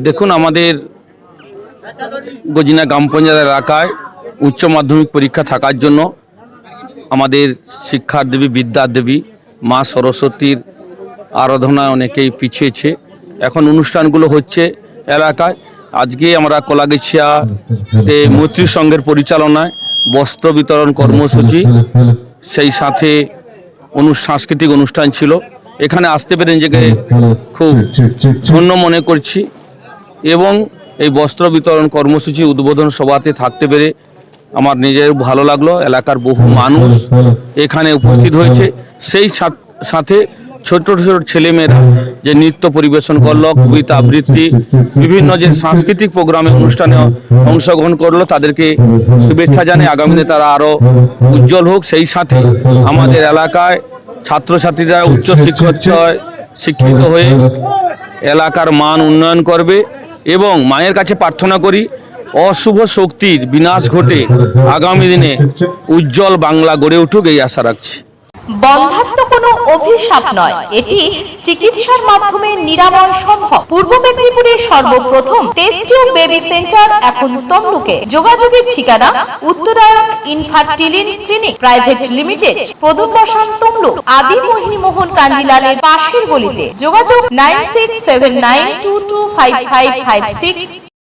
দেখুন, আমাদের গজিনা গ্রাম পঞ্চায়েত এলাকায় উচ্চ মাধ্যমিক পরীক্ষা থাকার জন্য আমাদের শিক্ষার দেবী, বিদ্যার দেবী মা সরস্বতীর আরাধনায় অনেকেই পিছিয়েছে। এখন অনুষ্ঠানগুলো হচ্ছে এলাকায়। আজকে আমরা কলাগাছিয়াতে মৈত্রী সংঘের পরিচালনায় বস্ত্র বিতরণ কর্মসূচি, সেই সাথে সাংস্কৃতিক অনুষ্ঠান ছিল। এখানে আসতে পেরে নিজেকে খুব ধন্য মনে করছি এবং এই বস্ত্র বিতরণ কর্মসূচি উদ্বোধন সভাতে থাকতে পেরে আমার নিজের ভালো লাগলো। এলাকার বহু মানুষ এখানে উপস্থিত হয়েছে, সেই সাথে ছোট ছোট ছেলেমেয়েরা যে নৃত্য পরিবেশন করলো, কবিতা আবৃত্তি, বিভিন্ন যে সাংস্কৃতিক প্রোগ্রামে অনুষ্ঠানে অংশগ্রহণ করলো, তাদেরকে শুভেচ্ছা জানাই। আগামীতে তারা আরও উজ্জ্বল হোক। সেই সাথে আমাদের এলাকায় ছাত্রছাত্রীরা উচ্চ শিক্ষিত হয়ে এলাকার মান উন্নয়ন করবে এবং মায়ের কাছে প্রার্থনা করি অশুভ শক্তির বিনাশ ঘটে আগামী দিনে উজ্জ্বল বাংলা গড়ে উঠুক, এই আশা রাখছি। বন্ধ্যাত্ব কোনো অভিশাপ নয়, এটি চিকিৎসার মাধ্যমে নিরাময় সম্ভব। পূর্ব মেদিনীপুরের সর্বপ্রথম টেস্ট টিউব বেবি সেন্টার এখন তমলুকে। যোগাযোগের ঠিকানা উত্তরায়ণ ইনফার্টিলিটি ক্লিনিক প্রাইভেট লিমিটেড, প্রদুম বসান, তমলুক। আদি মোহিনী মোহন কাঞ্জিলালের পাশের গলিতে। যোগাযোগ 9679225556।